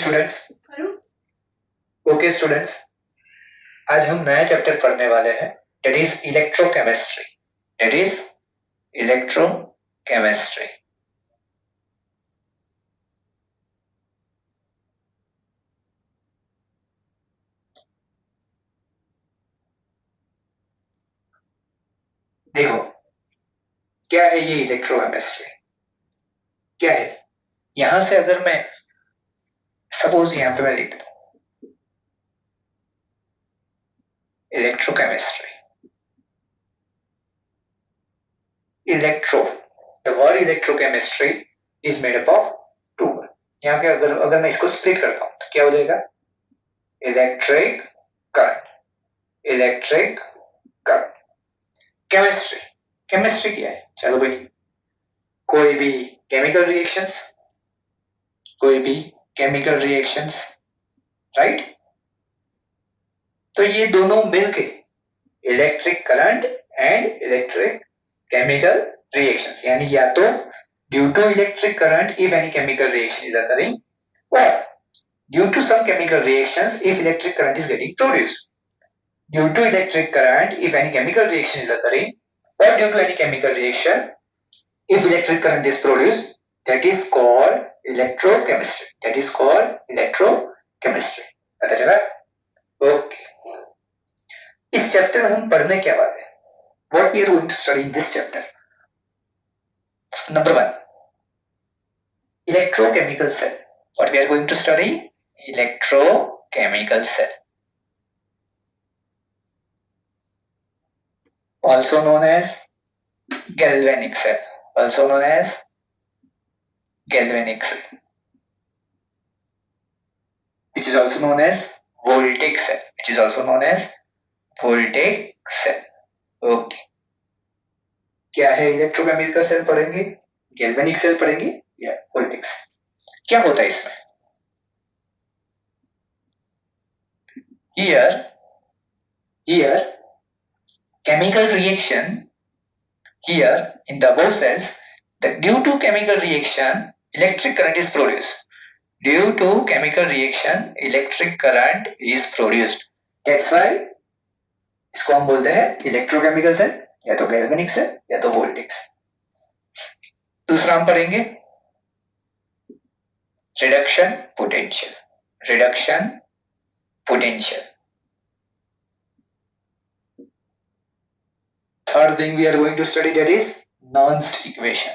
Students, आज हम नया चैप्टर पढ़ने वाले हैं, दैट इज इलेक्ट्रोकेमिस्ट्री। देखो क्या है ये इलेक्ट्रोकेमिस्ट्री, क्या है। यहां से अगर मैं सपोज यहां पे मैं लिख दूं electrochemistry, electro, the word electrochemistry is made up of two word. यहाँ के अगर मैं इसको स्प्लिट करता हूं तो क्या हो जाएगा, इलेक्ट्रिक करंट, केमिस्ट्री। केमिस्ट्री क्या है, चलो भाई, कोई भी केमिकल रिएक्शंस, राइट। तो ये दोनों मिलके electric current and electric chemical reactions, यानी या तो due to electric current if any chemical reaction is occurring, or due to some chemical reactions if electric current is getting produced. Due to electric current if any chemical reaction is occurring, or due to any chemical reaction if electric current is produced, that is called electrochemistry. पता चला? Okay. इस chapter में हम पढ़ने क्या वाले हैं? What we are going to study in this chapter? Number 1, electrochemical cell. What we are going to study? Electrochemical cell, also known as galvanic cell, which is also known as voltaic cell, Okay. क्या है electrochemical cell पढ़ेंगे, galvanic cell पढ़ेंगे या वोल्टेक cell. क्या होता है इसमें? Here chemical reaction, here in the above cells, that due to chemical reaction electric current is produced. That's why इसको हम बोलते हैं इलेक्ट्रोकेमिकल सेल, या तो गैल्वेनिक सेल या तो वोल्टेक सेल। दूसरा हम पढ़ेंगे reduction potential. Third thing we are going to study, that is Nernst equation.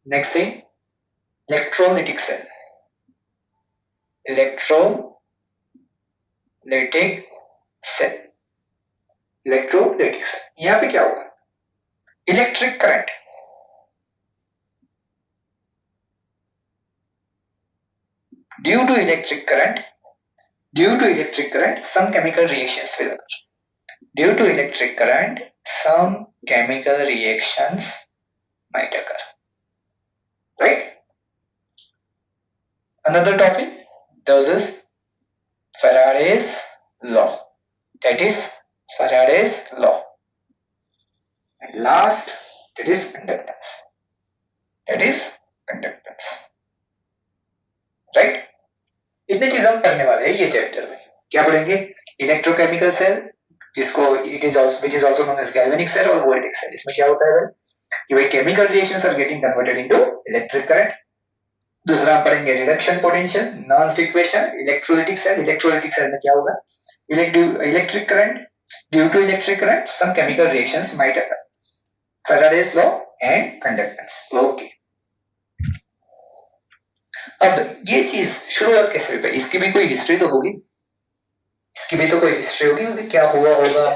Next thing, electrolytic cell, यहाँ पे क्या होगा, electric current, due to electric current some chemical reactions will occur. Might occur, right? Another topic, this is Faraday's law, and last, that is conductance, right? इतने चीज हम पढ़ने वाले हैं ये चैप्टर में। क्या पढ़ेंगे, इलेक्ट्रोकेमिकल सेल, जिसको which is also known as galvanic cell और voltaic cell। इसमें क्या होता है भाई कि भाई chemical reactions are getting converted into electric current. दूसरा हम पढ़ेंगे reduction potential, Nernst equation, electrolytic cell में क्या होगा, electric current, due to electric current some chemical reactions might occur, Faraday's law and conductance. Okay, अब ये चीज शुरुआत कैसे हुई, इसकी भी कोई हिस्ट्री तो होगी, क्या हुआ होगा।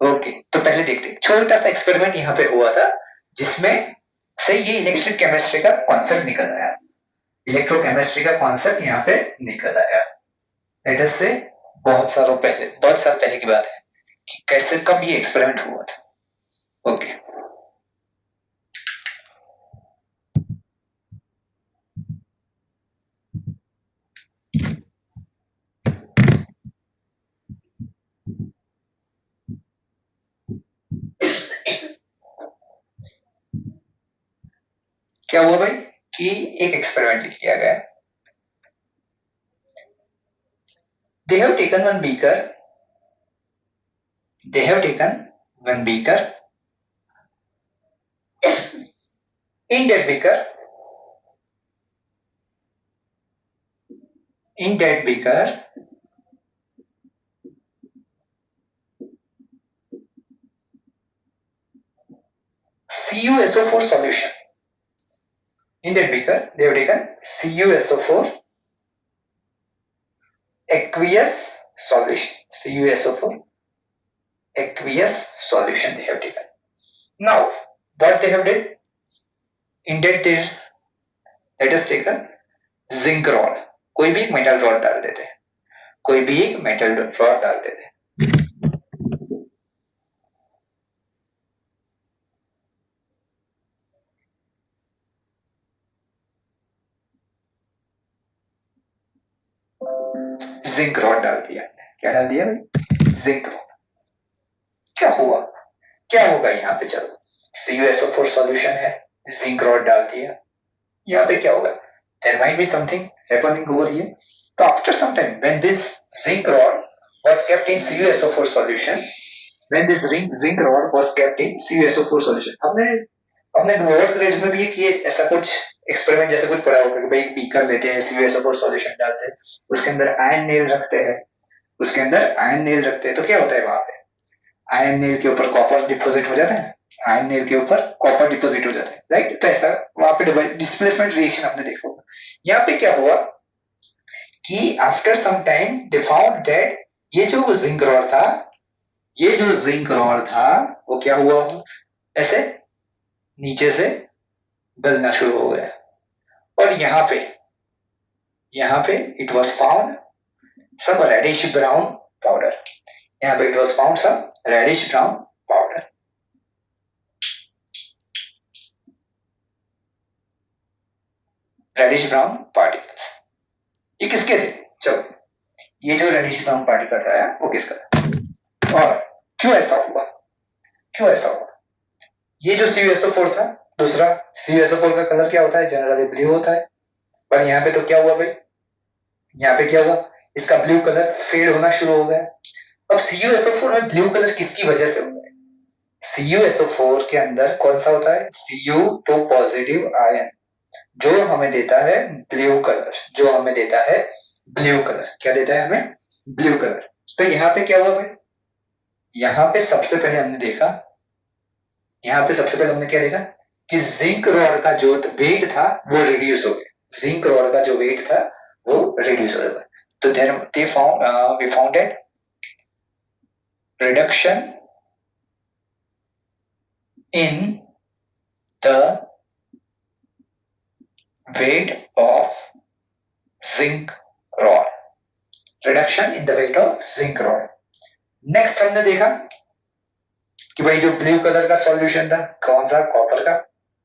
ओके, तो पहले देखते हैं, छोटा सा एक्सपेरिमेंट यहाँ पे हुआ था जिसमें से ये इलेक्ट्रिक केमिस्ट्री का कॉन्सेप्ट निकल आया, यहाँ पे निकल आया। लेट अस से बहुत साल पहले की बात है कि कैसे कब ये एक्सपेरिमेंट हुआ था। ओके, क्या हुआ भाई कि एक एक्सपेरिमेंट किया गया, they have taken one beaker, they have taken one beaker, in that beaker, in that beaker CuSO4 solution, in that beaker they have taken CuSO4 aqueous solution, CuSO4 aqueous solution they have taken. Now what they have did, in that they let us take a zinc rod, कोई भी एक metal rod डाल देते हैं, कोई भी एक metal rod डाल देते हैं, जिंक रॉड डाल दिया, क्या डाल दिया भाई, जिंक रॉड। क्या हुआ, क्या होगा यहाँ पे, चलो CuSO4 सॉल्यूशन है, जिंक रॉड डाल दिया, यहाँ पे क्या होगा, there might be something happening over here. So after some time when this zinc rod was kept in CuSO4 solution, when this zinc rod was kept in CuSO4 solution, हमने lower grades में भी ये किए ऐसा कुछ experiment जैसे कुछ पढ़ा होगा कि भाई बीकर लेते हैं, CuSO4 सॉल्यूशन डालते हैं, उसके अंदर आयन नेल रखते हैं, उसके अंदर आयन नेल रखते हैं, तो क्या होता है वहां पे, आयन नेल के ऊपर कॉपर डिपोजिट हो जाता है, आयन नेल के ऊपर कॉपर डिपोजिट हो जाता है, राइट। तो ऐसा वहां पे डिस्प्लेसमेंट रिएक्शन आपने देखा होगा। यहाँ पे क्या हुआ कि after some time they found that ये जो जिंक रॉड था, ये जो जिंक रॉड था वो क्या हुआ, ऐसे नीचे से गलना शुरू हो गया, और यहाँ पे it was found some reddish brown powder, यहाँ पे it was found some reddish brown powder. Reddish brown particles, ये किसके थे, चलो ये जो रेडिश ब्राउन पार्टिकल था वो किसका था, और क्यों ऐसा हुआ, क्यों ऐसा हुआ, ये जो CuSO4 था, दूसरा CuSO4 का कलर क्या होता है, जनरली ब्लू होता है, पर यहाँ पे तो क्या हुआ भाई, यहाँ पे क्या हुआ, इसका ब्लू कलर फेड होना शुरू हो गया। अब CuSO4 में ब्लू कलर किसकी वजह से होता है, CuSO4 के अंदर कौन सा होता है, Cu2 पॉजिटिव आयन, जो हमें देता है ब्लू कलर, जो हमें देता है ब्लू कलर, क्या देता है हमें, ब्लू कलर। तो यहाँ पे क्या हुआ भाई, यहाँ पे सबसे पहले हमने देखा, यहाँ पे सबसे पहले हमने क्या देखा कि जिंक रॉड का जो वेट था वो रिड्यूस हो गया, जिंक रॉड का जो वेट था वो रिड्यूस हो गया। तो there they found we found that reduction in the weight of zinc rod, reduction in the weight of zinc rod। Next हमने देखा कि भाई जो ब्लू कलर का सॉल्यूशन था कौन सा, कॉपर का,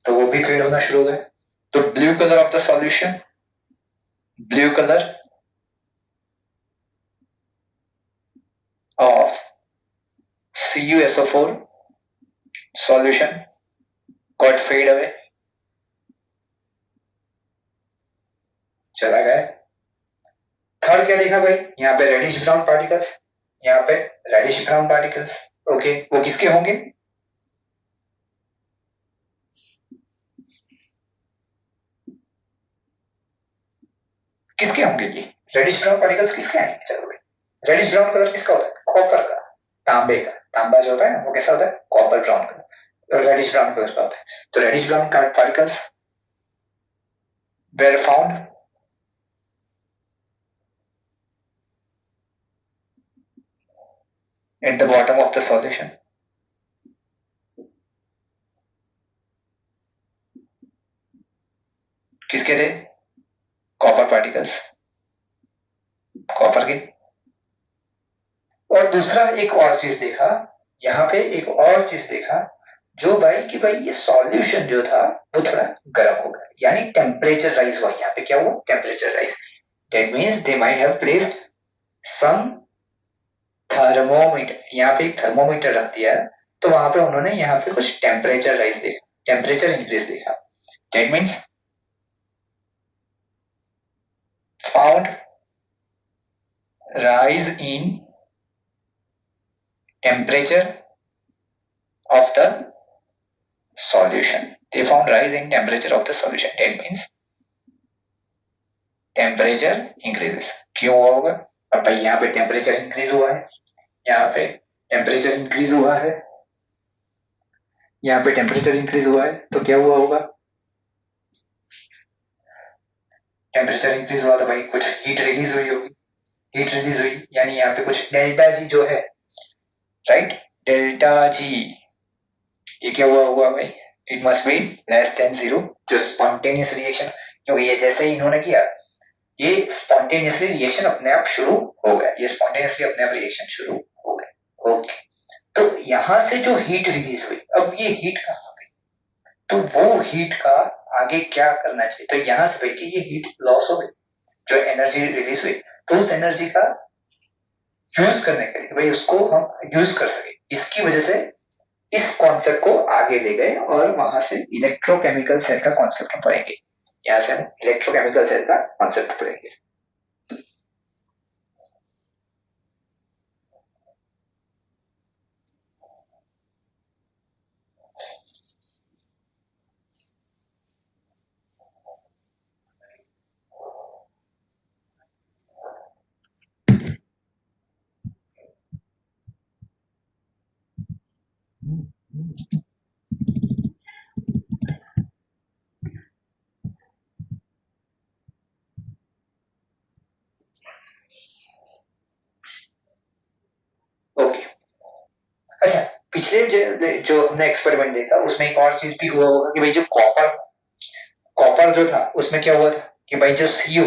तो वो भी फेड होना शुरू हो गया। तो blue colour of the solution, blue colour of CuSO4 solution got fade away, चला गया। थर्ड क्या देखा भाई, यहाँ पे रेडिश ब्राउन पार्टिकल्स, यहाँ पे रेडिश ब्राउन पार्टिकल्स, ओके, वो किसके होंगे, किसके होंगे ये रेडिश ब्राउन पार्टिकल्स, किसके आएंगे, चलो भाई रेडिश ब्राउन कलर किसका होता है, कॉपर का, तांबे का, तांबा जो होता है ना वो कैसा होता है, copper brown colour, reddish brown colour का होता है। तो reddish brown particles were found at the bottom of the solution, किसके थे, कॉपर पार्टिकल्स, कॉपर के। और दूसरा एक और चीज देखा, यहाँ पे एक और चीज देखा जो भाई कि भाई ये सॉल्यूशन जो था वो थोड़ा गर्म हो गया, यानी टेम्परेचर राइज हुआ, यहाँ पे क्या हुआ, temperature rise, that means they might have placed some thermometer, यहाँ पे एक थर्मोमीटर रख दिया, तो वहां पे उन्होंने यहाँ पे कुछ टेम्परेचर राइज देखा, टेम्परेचर इंक्रीज देखा। That means found rise in temperature of the solution. They found rise in temperature of the solution. That means temperature increases. क्यों हुआ होगा? अब भाई यहाँ पे टेम्परेचर इंक्रीज हुआ है, यहाँ पे टेम्परेचर इंक्रीज हुआ है, यहाँ पे टेम्परेचर इंक्रीज हुआ है, तो क्या हुआ होगा? टेम्परेचर इंक्रीज हुआ तो भाई कुछ हीट रिलीज हुई होगी. हीट रिलीज हुई यानी यहाँ पे कुछ डेल्टा जी जो है, राइट, डेल्टा जी, ये क्या हुआ होगा भाई? It must be less than zero. जो स्पॉन्टेनियस रिएक्शन, क्योंकि ये जैसे ही इन्होंने किया, ये स्पॉन्टेनियसली रिएक्शन अपने आप शुरू हो गया. ये स्पॉन्टेनियसली अपने आप रिएक्शन शुरू हो गया. ओके, तो यहां से जो हीट रिलीज हुई, अब ये हीट कहाँ गई? तो वो हीट का आगे क्या करना चाहिए? तो यहां से भाई कि ये हीट लॉस हो गई, जो एनर्जी रिलीज हुई, तो उस एनर्जी का यूज करने के लिए भाई उसको हम यूज कर सके, इसकी वजह से इस कॉन्सेप्ट को आगे ले गए और वहां से इलेक्ट्रोकेमिकल सेल का कॉन्सेप्ट हम पढ़ेंगे. यहाँ से हम इलेक्ट्रोकेमिकल सेल का कॉन्सेप्ट पढ़ेंगे. ओके, अच्छा, पिछले जो हमने एक्सपेरिमेंट देखा उसमें एक और चीज भी हुआ होगा कि भाई जो कॉपर जो था उसमें क्या हुआ था कि भाई जो Cu,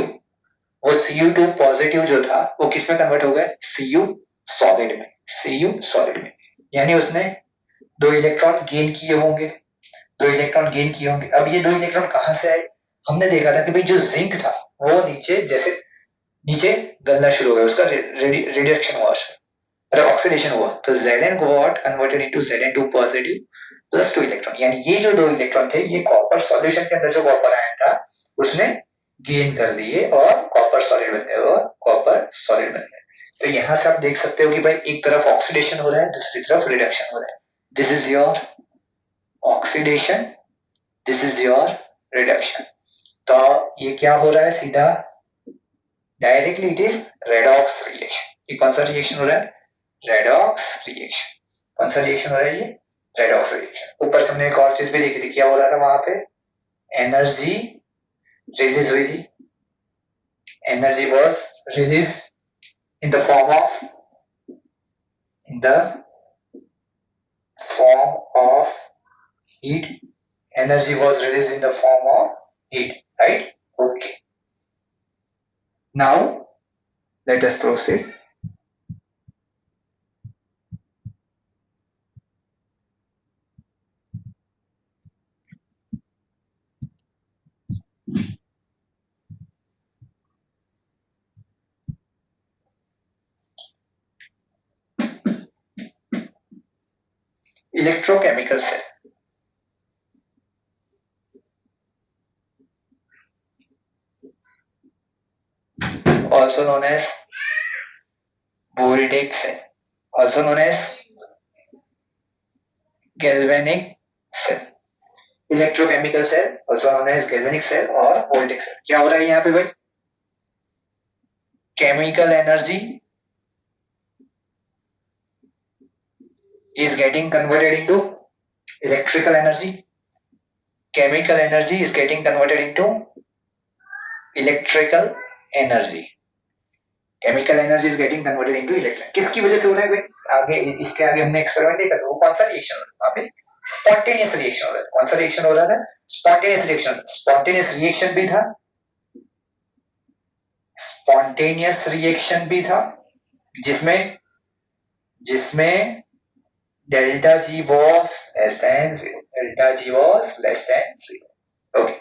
वो Cu2 पॉजिटिव जो था वो किस में कन्वर्ट हो गया? Cu सॉलिड में. Cu सॉलिड में यानी उसने 2 इलेक्ट्रॉन गेन किए होंगे, 2 इलेक्ट्रॉन गेन किए होंगे. अब ये 2 इलेक्ट्रॉन कहां से आए? हमने देखा था कि भाई जो जिंक था वो नीचे जैसे नीचे गलना शुरू हो गया, उसका रिडक्शन हुआ, ऑक्सीडेशन हुआ, तो Zn got converted into Zn2 positive plus 2 electron. यानी ये जो 2 इलेक्ट्रॉन थे ये कॉपर सॉल्यूशन के अंदर जो कॉपर आया था उसने गेन कर लिए और कॉपर सॉलिड बन गए, और कॉपर सॉलिड बन गए. तो यहां से आप देख सकते हो कि भाई एक तरफ ऑक्सीडेशन हो रहा है, दूसरी तरफ रिडक्शन हो रहा है. This is your oxidation, this is your reduction. तो ये क्या हो रहा है? सीधा directly it is redox reaction. ये कौन सा रिएक्शन हो रहा है? Redox reaction. कौन सा रिएक्शन हो रहा है? ये रेडॉक्स रिएक्शन. ऊपर से हमने एक और चीज भी देखी थी, क्या हो रहा था वहां पे? एनर्जी रिलीज हुई थी. Energy was release in the form of in the form of heat. Energy was released in the form of heat, right? Okay, now let us proceed. Electrochemical cell, also known as voltaic cell, also known as galvanic cell. Electrochemical cell, also known as galvanic cell और voltaic cell. क्या हो रहा है यहाँ पे भाई? Chemical energy is getting converted into electrical energy. Chemical energy is getting converted into electrical energy. Chemical energy is getting converted into electrical. किसकी वजह से हो रहा है भाई? आगे इसके आगे हमने एक्सपेरिमेंट देखा था, वो कौन सा रिएक्शन हो रहा था? वहां पे स्पॉन्टेनियस रिएक्शन हो रहा था. कौन सा रिएक्शन हो रहा था? Spontaneous reaction. स्पॉन्टेनियस रिएक्शन भी था, स्पॉन्टेनियस रिएक्शन भी था, जिसमें जिसमें delta G was less than zero. Delta G was less than zero. Okay,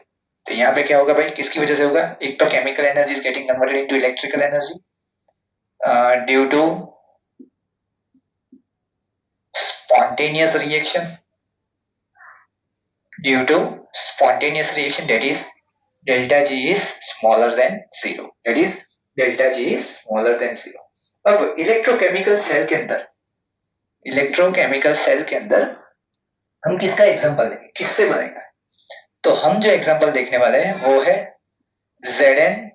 तो यहाँ पे क्या होगा भाई? किसकी वजह से होगा? एक तो chemical energy is getting converted into electrical energy due to spontaneous reaction, due to spontaneous reaction, that is delta G is smaller than 0, that is delta G is smaller than 0. अब इलेक्ट्रोकेमिकल सेल के अंदर, electrochemical cell के अंदर हम किसका example लेंगे, किससे बनेगा? तो हम जो एग्जांपल देखने वाले हैं वो है ZnCu,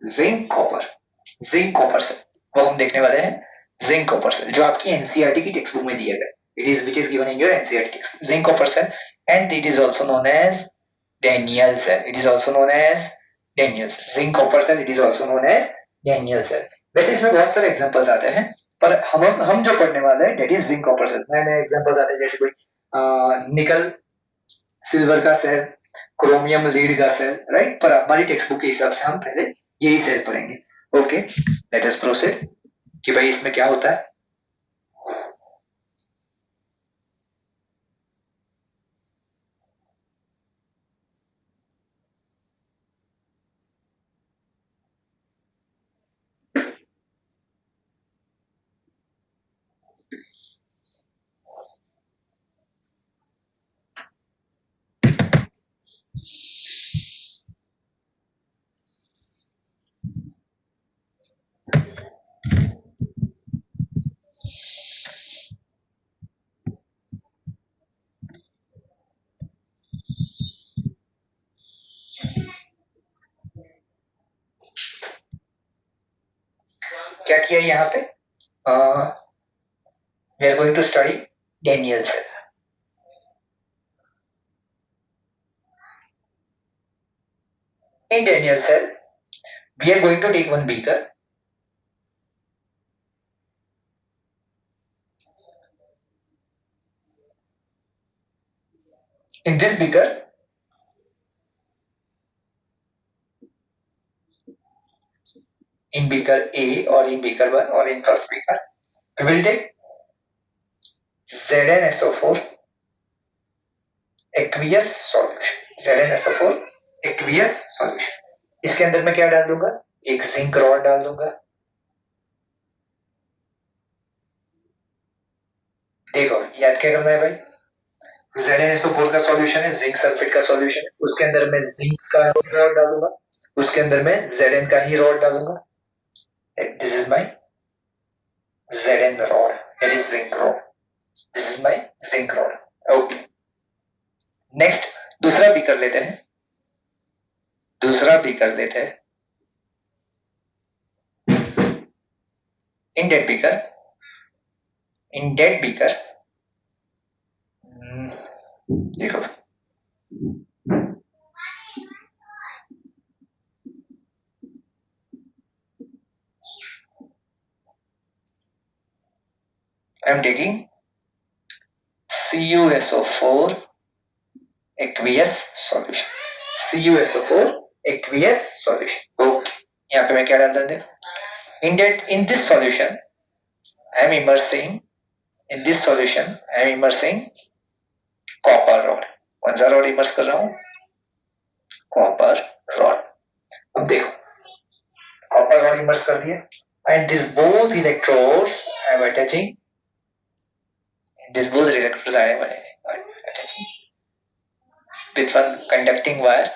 zinc copper, zinc copper cell, वो हम देखने वाले हैं जिंक कॉपर सेल, जो आपकी एनसीईआरटी की टेक्स्ट बुक में दिया गया, it is which is given in your NCERT text book, zinc copper cell, and it is also known as Daniell cell, it is also known as Daniell cell, zinc copper cell, it is also known as Daniell cell. वैसे इसमें बहुत सारे examples आते हैं, पर हम जो पढ़ने वाले हैं that is zinc copper cell. नए नए एग्जांपल्स आते हैं, जैसे कोई निकल सिल्वर का सेल, क्रोमियम लीड का सेल, राइट? पर हमारी टेक्स्ट बुक के हिसाब से हम पहले यही सेल पढ़ेंगे। ओके, लेट अस प्रोसीड कि भाई इसमें क्या होता है। क्या किया यहाँ पे? we are going to study Daniell cell. In Daniell cell, we are going to take one beaker. In this beaker, in beaker A or in beaker 1 or in first beaker, we will take ZnSO4 aqueous solution, ZnSO4 aqueous solution. इसके अंदर मैं क्या डाल दूंगा? एक zinc rod डाल दूंगा। देखो याद क्या करना है भाई, ZnSO4 का सॉल्यूशन है, जिंक सल्फेट का सॉल्यूशन है, उसके अंदर मैं जिंक का रॉड डालूंगा, उसके अंदर मैं Zn का ही रॉड डालूंगा। This is my Zn rod, that is zinc rod. This is my zinc rod. Okay. Next दूसरा बीकर लेते हैं, दूसरा बीकर लेते हैं। इन डेट बीकर, इन डेट बीकर देखो I am taking CuSO4 aqueous solution, CuSO4 aqueous solution. Okay, यहाँ पे मैं क्या डाल दें? In this solution I am immersing, in this solution I am immersing copper rod. कौन सा रॉड इमर्स कर रहा हूं? Copper rod. अब देखो कॉपर रॉड इमर्स कर दिया, and these both electrodes I am attaching, these both electrodes I am attaching with one conducting wire,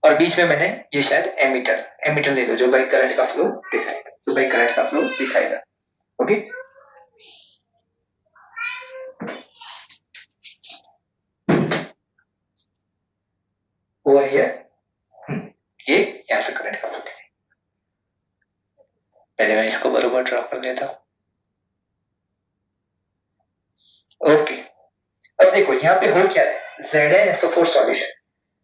और बीच में मैंने ये शायद एमीटर, एमीटर ले दो जो भाई करंट का फ्लो दिखाएगा, जो भाई करंट का फ्लो दिखाएगा। ओके, वो है ये यहां से करंट का फ्लो दिखाएगा। पहले मैं इसको बराबर ड्रॉ कर देता हूं। ओके, अब देखो यहाँ पे हो क्या है, ZnSO4 सॉल्यूशन,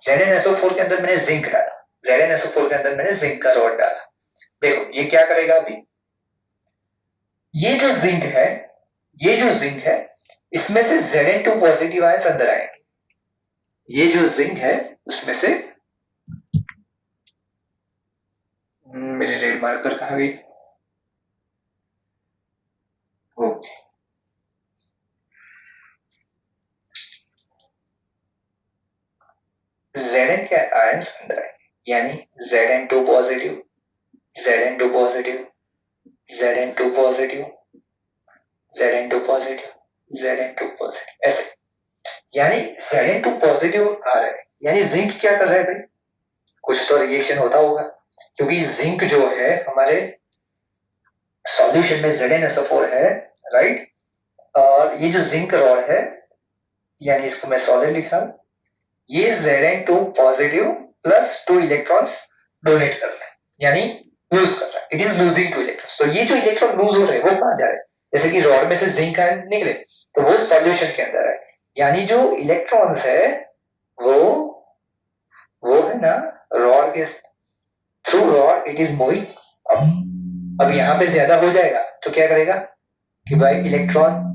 ZnSO4 के अंदर मैंने जिंक डाला, ZnSO4 के अंदर मैंने जिंक का रॉड डाला। देखो ये क्या करेगा अभी, ये जो जिंक है, ये जो जिंक है, इसमें से Zn2 पॉजिटिव आयंस अंदर आएंगे। ये जो जिंक है उसमें से, मेरे रेड मार्कर कहाँ गई? ओके, Zn के आयंस अंदर आएंगे, यानी Zn2 positive, Zn2 positive, Zn2 positive, Zn2 positive, Zn2 positive, ऐसे यानी Zn2 पॉजिटिव आ रहा है, यानी जिंक क्या कर रहा है भाई, कुछ तो रिएक्शन होता होगा, क्योंकि जिंक जो है हमारे सॉल्यूशन में ZnSO4 है, राइट। और ये जो जिंक रॉड है, यानी इसको मैं सॉलिड लिखा, ये Zn2 positive plus 2 electrons donate कर रहा है, यानी लूज कर रहा है, इट इज लूजिंग 2 इलेक्ट्रॉन्स। तो ये जो इलेक्ट्रॉन लूज हो रहे हैं वो कहां जा रहे हैं, जैसे कि रॉड में से जिंक आयन निकले तो वो सॉल्यूशन के अंदर है, यानी जो इलेक्ट्रॉन्स है वो है ना रॉड के through rod it is moving. अब यहां पे ज्यादा हो जाएगा तो क्या करेगा कि भाई इलेक्ट्रॉन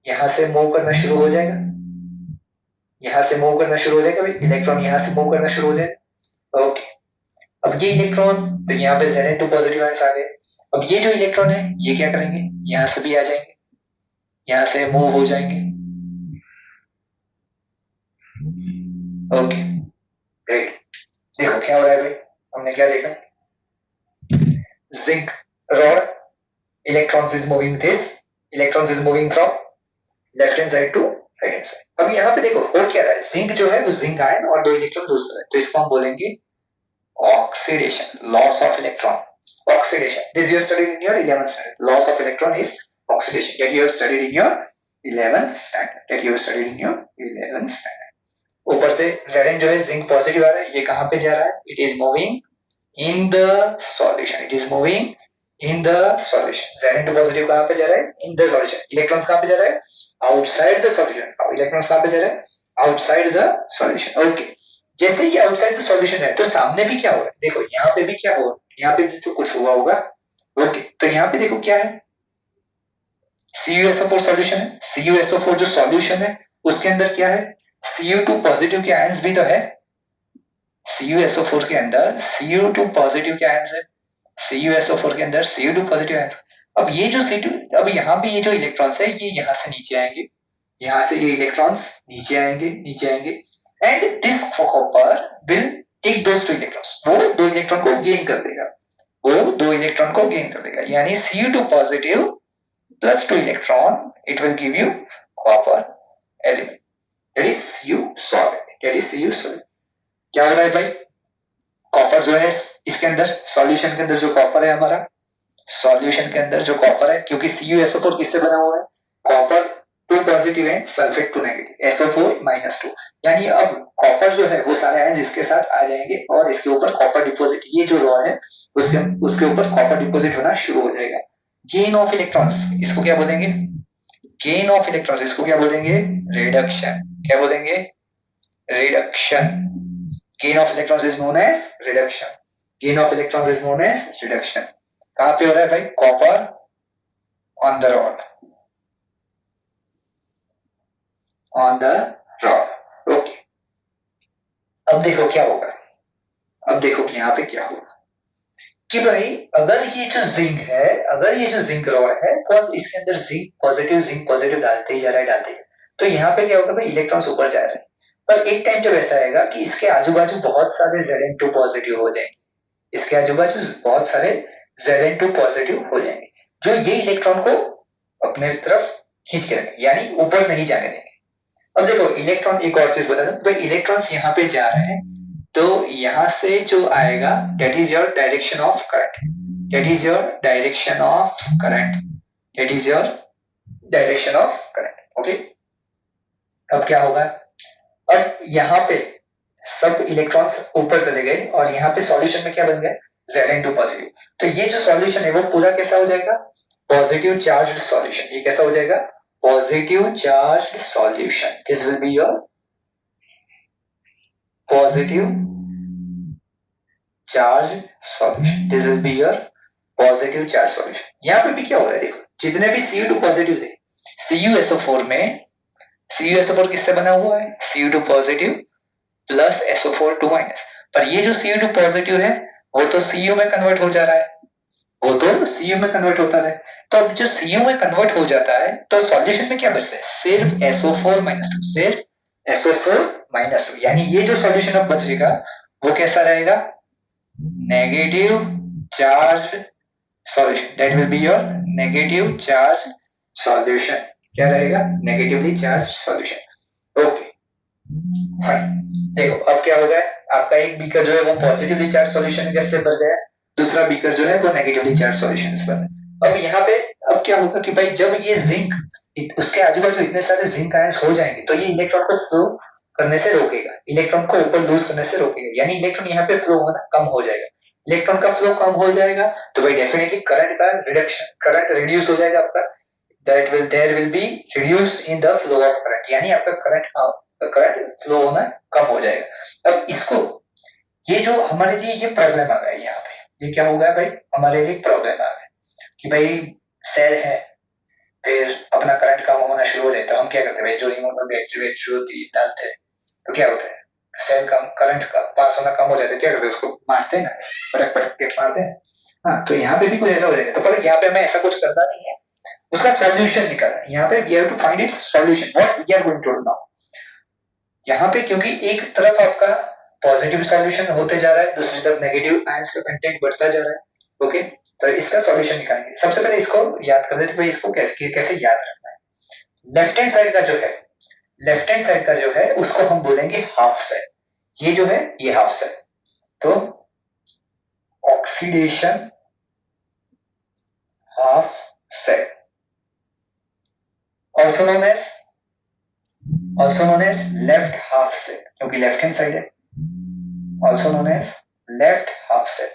यहां से मूव करना शुरू हो जाएगा, यहां से मूव करना शुरू हो जाएगा भाई, इलेक्ट्रॉन यहां से मूव करना शुरू हो जाएगा। ओके, अब ये इलेक्ट्रॉन तो यहाँ पे Zn2 पॉजिटिव आयंस आ गए। अब ये जो इलेक्ट्रॉन है ये क्या करेंगे, यहां से भी आ जाएंगे, यहां से मूव हो जाएंगे। ओके ग्रेट, देखो क्या हो रहा है भाई, हमने क्या देखा, zinc rod electrons is moving this, electrons is moving from left hand side to right hand side. अब यहाँ पे देखो हो क्या रहा है, जिंक जो है वो जिंक आयन और 2 इलेक्ट्रॉन दूसरा है, तो इसको हम बोलेंगे oxidation, loss of electron, oxidation. This you have studied in your 11th standard. Loss of electron is oxidation, that you have studied in your 11th standard, that you have studied in your 11th standard. ऊपर से Zn जो है zinc positive आ रहा है, ये कहां पे जा रहा है, it is moving in the solution, it is moving in the solution. Zn2 positive कहां पे जा रहा है, in the solution. इलेक्ट्रॉन्स कहां पे जा रहा है, outside the solution. इलेक्ट्रॉन्स कहां पे जा रहा है, outside the solution. Okay, जैसे ही आउटसाइड द सॉल्यूशन है तो सामने भी क्या हो रहा है, देखो यहाँ पे भी क्या हो रहा है, यहाँ पे भी तो कुछ हुआ होगा। ओके, तो यहाँ पे देखो क्या है, CuSO4 सॉल्यूशन है, CuSO4 जो सॉल्यूशन है उसके अंदर क्या है, Cu2 पॉजिटिव के आयंस भी तो है, CuSO4 के अंदर Cu2 पॉजिटिव के आयंस है, CuSO4 के अंदर Cu2 पॉजिटिव आयंस। अब ये जो C2, अब यहाँ पे ये जो इलेक्ट्रॉन्स है ये यहाँ से नीचे आएंगे, यहाँ से ये इलेक्ट्रॉन्स नीचे आएंगे, नीचे आएंगे, and this copper will take those 2 electrons, वो 2 इलेक्ट्रॉन को गेन कर देगा, वो 2 इलेक्ट्रॉन को गेन कर देगा, यानी Cu2 positive plus 2 electron it will give you copper element, that is Cu solid, that is Cu solid। क्या हो रहा है भाई, कॉपर जो है इसके अंदर सॉल्यूशन के अंदर जो कॉपर है हमारा, सॉल्यूशन के अंदर जो कॉपर है, क्योंकि CuSO4 किससे बना हुआ है, कॉपर 2 पॉजिटिव है, सल्फेट 2 नेगेटिव, SO4 -2, यानी अब कॉपर जो है वो सारे आयंस इसके साथ आ जाएंगे और इसके ऊपर कॉपर डिपॉजिट, ये जो रॉड है उसके ऊपर कॉपर डिपॉजिट होना शुरू हो जाएगा। गेन ऑफ इलेक्ट्रॉन्स इसको क्या बोलेंगे, गेन ऑफ इलेक्ट्रॉन्स इसको क्या बोलेंगे, रिडक्शन, क्या बोलेंगे, reduction. Gain of electrons is known as reduction, gain of electrons is known as reduction. कहां पे हो रहा है भाई, copper on the rod, on the rod. Okay. अब देखो क्या होगा, अब देखो कि यहाँ पे क्या होगा कि भाई अगर ये जो जिंक है, अगर ये जो जिंक रॉड है तो अब इसके अंदर जिंक पॉजिटिव डालते ही जा रहा है, डालते ही, तो यहाँ पे क्या होगा भाई, इलेक्ट्रॉन्स ऊपर जा रहे हैं, पर एक टाइम जब ऐसा आएगा कि इसके आजू बाजू बहुत सारे Zn2 पॉजिटिव हो जाएंगे, इसके आजू बाजू बहुत सारे Zn2 पॉजिटिव हो जाएंगे, जो ये इलेक्ट्रॉन को अपने तरफ खींच के रखेंगे, यानी ऊपर नहीं जाने देंगे। अब देखो इलेक्ट्रॉन, एक और चीज बता दूं भाई, इलेक्ट्रॉन्स यहाँ पे जा रहे हैं तो यहाँ से जो आएगा that is your direction of current, that is your direction of current, that is your direction of current. Okay, अब क्या होगा, अब यहाँ पे सब इलेक्ट्रॉन्स ऊपर चले गए और यहाँ पे सॉल्यूशन में क्या बन गया, Zn2 पॉजिटिव, तो ये जो सॉल्यूशन है वो पूरा कैसा हो जाएगा, पॉजिटिव चार्ज सॉल्यूशन। ये कैसा हो जाएगा, positive charged solution. This will be your positive charged solution. This will be your positive charged solution. यहाँ पे भी क्या हो रहा है, देखो जितने भी Cu2 पॉजिटिव थे, CuSO4 में, CuSO4 किससे बना हुआ है, Cu2 positive plus SO4 2 minus, पर ये जो Cu2 पॉजिटिव है वो तो Cu में कन्वर्ट हो जा रहा है, वो तो Cu में कन्वर्ट होता है, तो अब जो Cu में कन्वर्ट हो जाता है तो सॉल्यूशन में क्या बचता है, सिर्फ SO4 -2, सिर्फ SO4 -2, यानी ये जो सॉल्यूशन अब बचेगा वो कैसा रहेगा, negative charge solution, that will be your negative charge solution, क्या रहेगा, negatively charge solution. Okay fine. देखो अब क्या हो गया, आपका एक बीकर जो है वो पॉजिटिवली चार्ज सॉल्यूशन गैस से भर गया, दूसरा बीकर जो है वो नेगेटिवली चार्ज सॉल्यूशन से भर। अब यहाँ पे अब क्या होगा कि भाई जब ये जिंक उसके आजू बाजू इतने सारे जिंक आयंस हो जाएंगे तो ये इलेक्ट्रॉन को फ्लो करने से रोकेगा, इलेक्ट्रॉन को ऊपर लूज करने से रोकेगा, यानी इलेक्ट्रॉन यहाँ पे फ्लो होना कम हो जाएगा। इलेक्ट्रॉन का फ्लो कम हो जाएगा तो भाई डेफिनेटली करंट का रिडक्शन, करंट रिड्यूस हो जाएगा आपका, that will there will be reduce in the flow of current, यानी आपका करंट फ्लो होना कम हो जाएगा। अब इसको ये जो हमारे लिए ये प्रॉब्लम आ गया यहाँ पे, ये क्या हो गया भाई, हमारे लिए प्रॉब्लम आ गया कि भाई सेल है, फिर अपना करंट कम होना शुरू हो जाए तो हम क्या करते हैं भाई, जो रिमोट में बैटरी बैटरी होती है डालते हैं तो क्या होता है, सेल कम करंट का पास होना कम हो जाता है, क्या करते हैं उसको मारते हैं ना, पटक पटक के मारते हैं। हाँ तो यहाँ पे भी कुछ ऐसा हो जाएगा, तो पर यहाँ पे हमें ऐसा कुछ करना नहीं है, उसका सॉल्यूशन निकालना है। यहाँ पे we have to find its solution, what we are going to do now. यहाँ पे क्योंकि एक तरफ आपका पॉजिटिव सॉल्यूशन होते जा रहा है, दूसरी तरफ नेगेटिव आयंस का कंटेंट बढ़ता जा रहा है। ओके तो इसका सॉल्यूशन निकालेंगे। सबसे पहले इसको याद कर लेते भाई, इसको कैसे कैसे याद रखना है। लेफ्ट हैंड साइड का जो है, लेफ्ट हैंड साइड का जो है उसको हम बोलेंगे हाफ सेल, ये जो है ये हाफ सेल। तो oxidation half cell, also known as left half cell, क्योंकि लेफ्ट हैंड साइड है, also known as left half cell,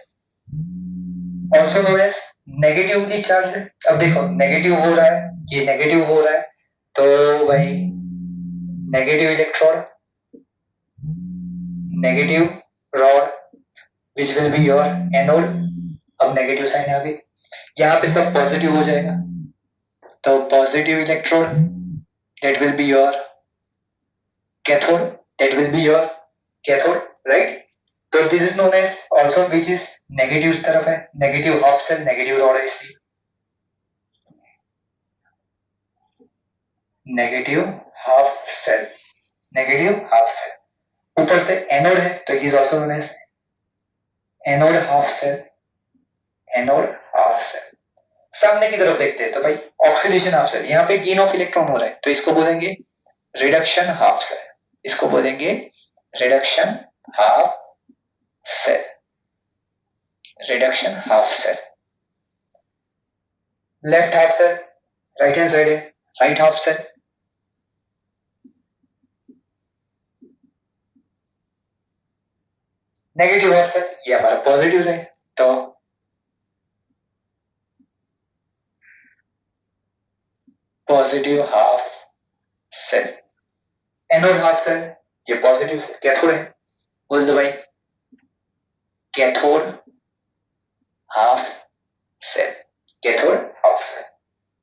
also known as negatively charge. अब देखो नेगेटिव हो रहा है, ये नेगेटिव हो रहा है तो भाई negative electron, negative rod which will be your anode. अब नेगेटिव साइन आ गई, यहाँ पे सब पॉजिटिव हो जाएगा तो positive electron that will be your cathode, that will be your cathode, right. तो this is known as also which is negative तरफ है, negative half cell, negative rod है इसलिए negative half cell, negative half cell. ऊपर से anode है तो it is also known as anode half cell, anode half cell. सामने की तरफ देखते हैं तो भाई ऑक्सीडेशन हाफ सेल, यहाँ पे गेन ऑफ इलेक्ट्रॉन हो रहा है तो इसको बोलेंगे रिडक्शन हाफ सेल, इसको बोलेंगे reduction half cell, reduction half cell. Left half cell right hand side है, right half cell, negative half cell ये हमारा पॉजिटिव है तो positive half cell. Anode half cell ये पॉजिटिव से, कैथोड है, बोल दो भाई cathode half cell, cathode half cell.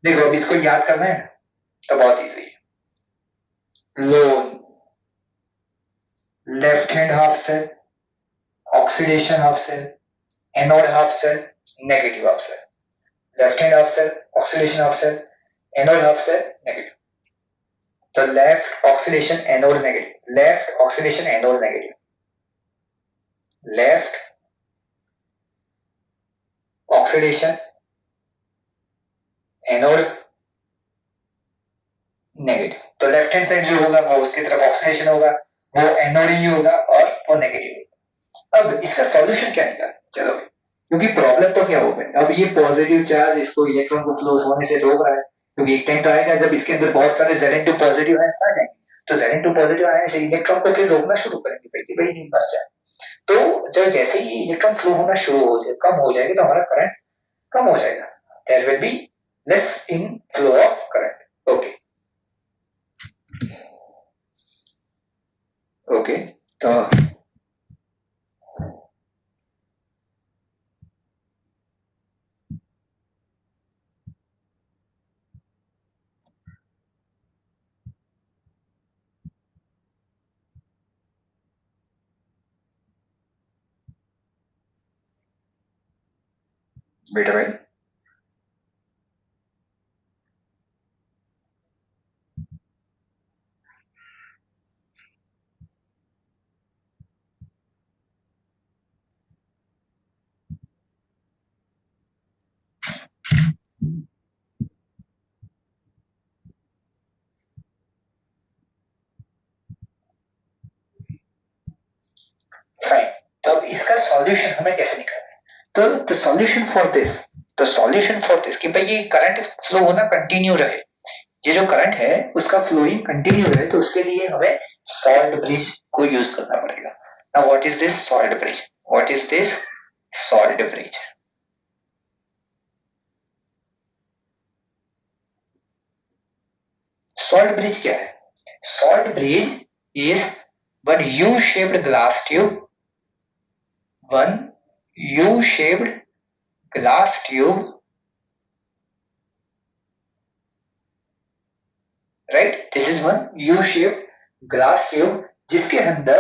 देखो अब इसको याद करना है तो बहुत इजी है। LOAN left hand half cell, oxidation half cell, anode half cell, negative half cell, left hand half cell, oxidation half cell, anode half cell, negative. तो left oxidation anode negative, left oxidation anode negative, left oxidation anode negative. तो left hand side जो होगा वो उसकी तरफ oxidation होगा, वो anode ही होगा और वो नेगेटिव होगा। अब इसका सॉल्यूशन क्या निकालें, चलो क्योंकि प्रॉब्लम तो क्या हो गई, अब ये पॉजिटिव चार्ज इसको इलेक्ट्रॉन को फ्लो होने से रोक रहा है, क्योंकि एक टाइम तो आएगा जब इसके अंदर बहुत सारे Zn2 पॉजिटिव आयंस आ जाएंगे तो Zn2 पॉजिटिव आयंस से इलेक्ट्रॉन को फिर रोकना शुरू करेंगे भाई भाई नहीं बच जाए। तो जब जैसे ही इलेक्ट्रॉन फ्लो होना शुरू हो जाए, कम हो जाएगा तो हमारा करंट कम हो जाएगा, there will be less in flow of current. Okay okay तो बेटा भाई फाइन। तो अब इसका सॉल्यूशन हमें कैसे निकालना है? तो द सॉल्यूशन फॉर दिस कि भाई ये करंट फ्लो होना कंटिन्यू रहे, ये जो करंट है उसका फ्लोइंग कंटिन्यू रहे, तो उसके लिए हमें सॉल्ट ब्रिज को यूज करना पड़ेगा। Now what is this salt bridge? What is this salt bridge? Salt bridge क्या है? Salt bridge is one U shaped glass tube, one U shaped glass tube, right, this is one U shaped glass tube जिसके अंदर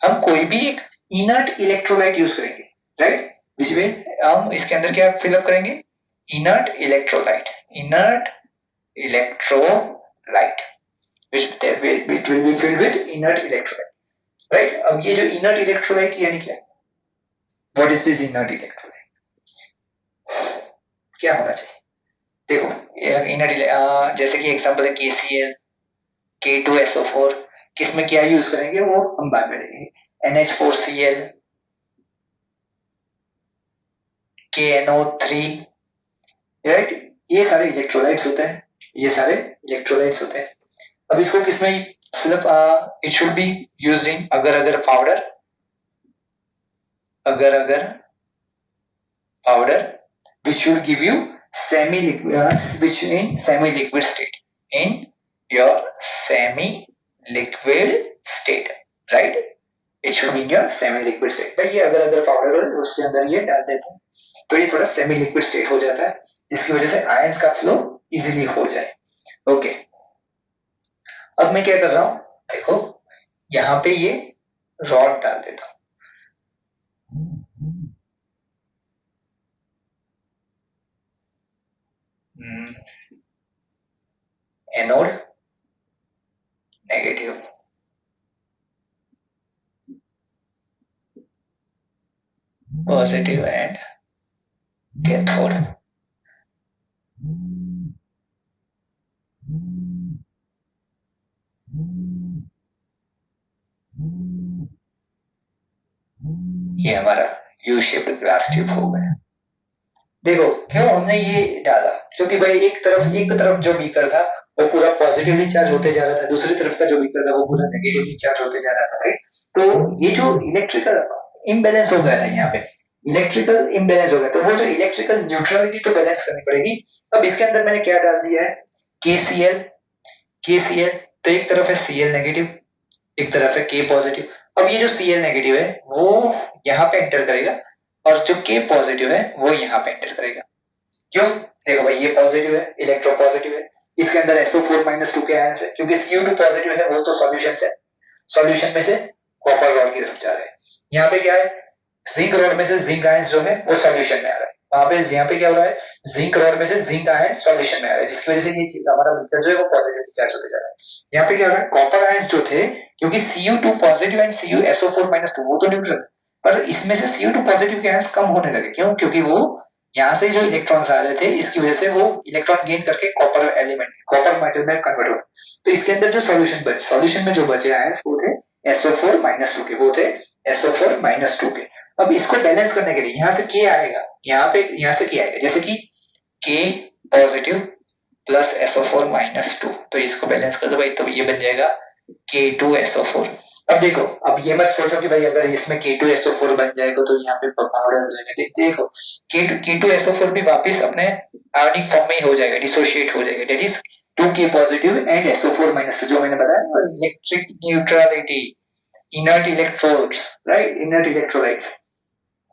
हम कोई भी एक inert electrolyte use करेंगे, right, which will हम इसके अंदर क्या फिलअप करेंगे? Inert electrolyte, inert electrolyte which will be filled with inert electrolyte, right? अब ये जो inert electrolyte यानी क्या? What is this inert electrolyte? क्या होना चाहिए? देखो inert जैसे कि एग्जांपल है KCl, K2SO4, किसमें क्या यूज करेंगे वो हम बाद में देखेंगे। NH4Cl, KNO3, राइट, ये सारे इलेक्ट्रोलाइट्स होते हैं, ये सारे इलेक्ट्रोलाइट्स होते हैं। अब इसको किसमें fill up? It should be used in अगर पाउडर, अगर powder which should give you semi liquid, which in semi liquid state, in your semi liquid state, right, it should be in your semi liquid state। भाई ये अगर powder है उसके अंदर ये डाल देते हैं तो ये थोड़ा सेमी लिक्विड स्टेट हो जाता है, जिसकी वजह से आयंस का फ्लो इजीली हो जाए। ओके, अब मैं क्या कर रहा हूं, देखो यहां पे ये रॉड डाल देता हूं, anode negative, positive and cathode. ये हमारा यू शेप्ड ग्लास ट्यूब हो गया। देखो क्यों हमने ये डाला, क्योंकि भाई एक तरफ जो बीकर था वो पूरा पॉजिटिवली चार्ज होते जा रहा था, दूसरी तरफ का जो बीकर था वो पूरा नेगेटिवली चार्ज होते जा रहा था, राइट। तो ये जो इलेक्ट्रिकल इम्बैलेंस हो गया था, यहाँ पे इलेक्ट्रिकल इम्बैलेंस हो गया, तो वो जो इलेक्ट्रिकल न्यूट्रलिटी तो बैलेंस करनी पड़ेगी। अब इसके अंदर मैंने क्या डाल दिया है? KCl, तो एक तरफ है Cl नेगेटिव, एक तरफ है K पॉजिटिव। अब ये जो Cl नेगेटिव है वो यहाँ पे एंटर करेगा और जो K पॉजिटिव है वो यहाँ पे एंटर करेगा। क्यों? देखो भाई ये पॉजिटिव है, इलेक्ट्रो पॉजिटिव है, इसके अंदर SO4-2 के आयंस है, क्योंकि Cu2 पॉजिटिव है वो तो सॉल्यूशन से, सॉल्यूशन में से कॉपर रॉड की तरफ जा रहा है। यहाँ पे क्या है? जिंक रॉड में से जिंक आयंस जो है वो सॉल्यूशन में आ रहा है, वहां पे यहाँ पे क्या हो रहा है? जिंक रॉड में से जिंक आयंस सॉल्यूशन में आ रहा है, जिसकी वजह से ये चीज हमारा बीकर जो है वो पॉजिटिव चार्ज होते जा रहा है। यहाँ पे क्या हो रहा है? कॉपर आयंस जो थे, क्योंकि Cu2 पॉजिटिव एंड SO4-2 वो तो न्यूट्रल, पर इसमें से Cu2 पॉजिटिव के आयंस कम होने लगे। क्यों? क्योंकि वो यहाँ से जो इलेक्ट्रॉन्स आ रहे थे इसकी वजह से वो इलेक्ट्रॉन गेन करके कॉपर एलिमेंट, कॉपर मेटल में कन्वर्ट हो। तो इसके अंदर जो सॉल्यूशन में जो बचे आयंस वो थे SO4-2 के, वो थे SO4-2 के। अब इसको बैलेंस करने के लिए यहाँ से K आएगा, यहाँ से K आएगा, जैसे कि K पॉजिटिव प्लस SO4-2, तो इसको बैलेंस कर दो भाई, तो ये बन जाएगा K2SO4। अब देखो, अब ये मत सोचो कि भाई अगर इसमें K2SO4 बन जाएगा तो यहाँ पे पाउडर हो जाएगा। देखो K2SO4 भी वापस अपने आयोनिक फॉर्म में ही हो जाएगा, डिसोशिएट हो जाएगा, that is 2K positive and SO4-2, जो मैंने बताया electric neutrality, inert electrodes, right, inert electrolytes.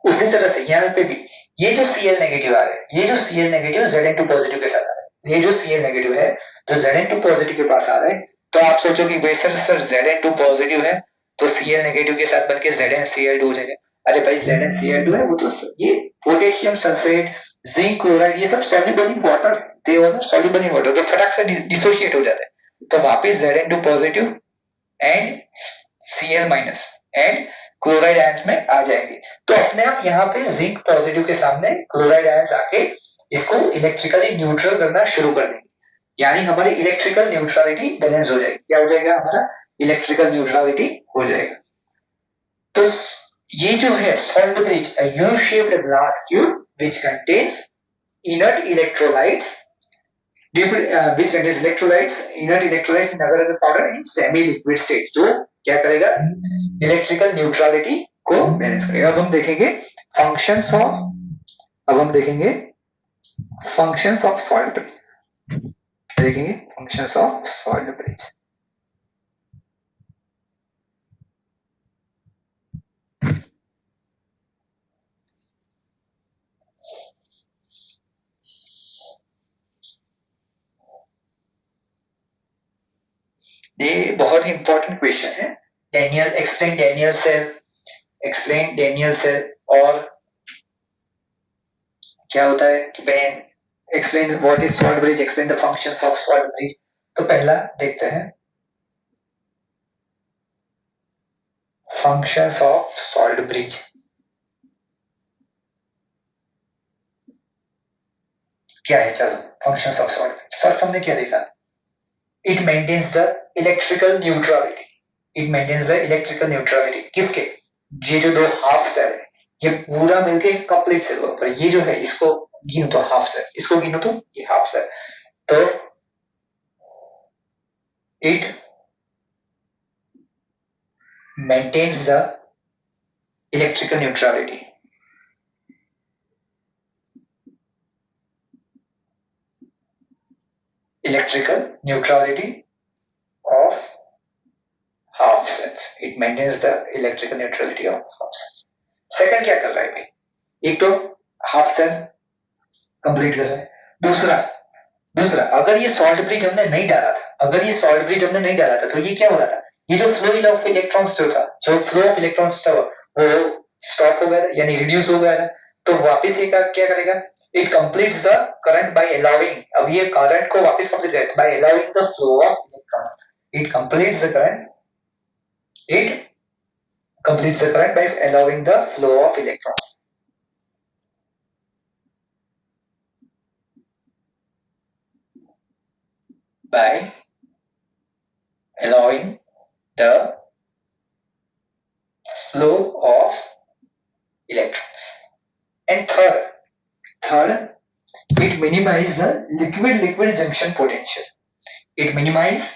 उसी तरह से यहाँ पे भी ये जो Cl नेगेटिव आ रहा है, ये जो Cl नेगेटिव Zn2 पॉजिटिव के साथ आ रहा है, ये जो Cl नेगेटिव है जो Zn2 पॉजिटिव के पास आ रहा है, तो आप सोचो कि भाई सर Zn2 पॉजिटिव है तो Cl नेगेटिव के साथ बनके ZnCl2 हो जाएगा। अरे भाई ZnCl2 है वो तो ये पोटेशियम सल्फेट, जिंक क्लोराइड, ये सब soluble in water, they are soluble in water, तो फटाक से डिसोशिएट हो जाता है। तो वापस Zn2 positive and Cl minus and chloride ions में आ जाएंगे। तो अपने आप यहाँ पे जिंक पॉजिटिव के सामने क्लोराइड आयंस आके इसको इलेक्ट्रिकली न्यूट्रल करना शुरू कर देंगे, यानी हमारी इलेक्ट्रिकल न्यूट्रलिटी बैलेंस हो जाएगी। क्या हो जाएगा? हमारा इलेक्ट्रिकल न्यूट्रलिटी हो जाएगा। तो ये जो है salt bridge, U shaped glass tube which contains inert electrolytes which contains electrolytes, inert electrolytes in agar-agar powder in semi liquid state, जो क्या करेगा इलेक्ट्रिकल न्यूट्रलिटी को बैलेंस करेगा। अब हम देखेंगे फंक्शंस ऑफ, अब हम देखेंगे फंक्शंस ऑफ सॉल्ट ब्रिज, देखेंगे फंक्शंस ऑफ सॉल्ट ब्रिज। ये बहुत ही इंपॉर्टेंट क्वेश्चन है। Daniell explain Daniell cell, explain Daniell cell, और क्या होता है कि बैन explain what is salt bridge, explain the functions of salt bridge. तो पहला देखते हैं फंक्शंस ऑफ सॉल्ट ब्रिज। क्या है, चलो functions of salt bridge. First हमने क्या देखा, it maintains the electrical neutrality, it maintains the electrical neutrality किसके, ये जो दो हाफ सेल है ये पूरा मिलके कंप्लीट सेल पर, ये जो है इसको गिनो तो हाफ सेल, इसको गिनो तो ये हाफ सेल, तो it maintains the electrical neutrality, electrical neutrality of half cells, it maintains the electrical neutrality of half cells। Second क्या कर रहा है भाई, एक तो हाफ सेल कंप्लीट कर रहा है, दूसरा दूसरा अगर ये सॉल्ट ब्रिज हमने नहीं डाला था, अगर ये सॉल्ट ब्रिज हमने नहीं डाला था तो ये क्या हो रहा था, ये जो फ्लो ऑफ इलेक्ट्रॉन्स जो था, जो फ्लो ऑफ इलेक्ट्रॉन्स था वो स्टॉप हो गया था, यानी रिड्यूस हो गया था। तो वापस ये क्या करेगा, it completes the current by allowing, अब ये करंट को वापस कंप्लीट करेगा by allowing the flow of electrons, it completes the current, it completes the current by allowing the flow of electrons। By allowing the flow of electrons। And third, it minimizes the liquid-liquid junction potential, it minimizes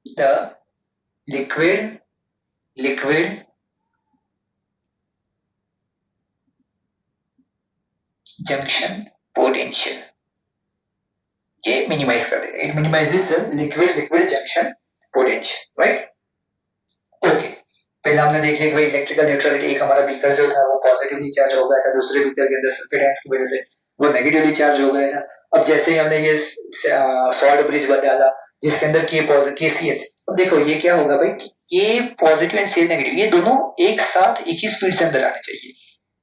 the liquid junction potential, ये minimise कर देगा, it minimises the liquid junction potential, right. Okay, पहले हमने देख लिया कि भाई electrical neutrality, एक हमारा बीकर जो था वो पॉजिटिवली चार्ज हो गया था, दूसरे बीकर के अंदर सल्फेट आयंस की वजह से वो नेगेटिवली चार्ज हो गया था। अब जैसे ही हमने ये सॉल्ट ब्रिज बना डाला जिसके अंदर के सी है, अब देखो ये क्या होगा भाई, ये पॉजिटिव एंड सेल नेगेटिव ये दोनों एक साथ एक ही स्पीड से अंदर आने चाहिए,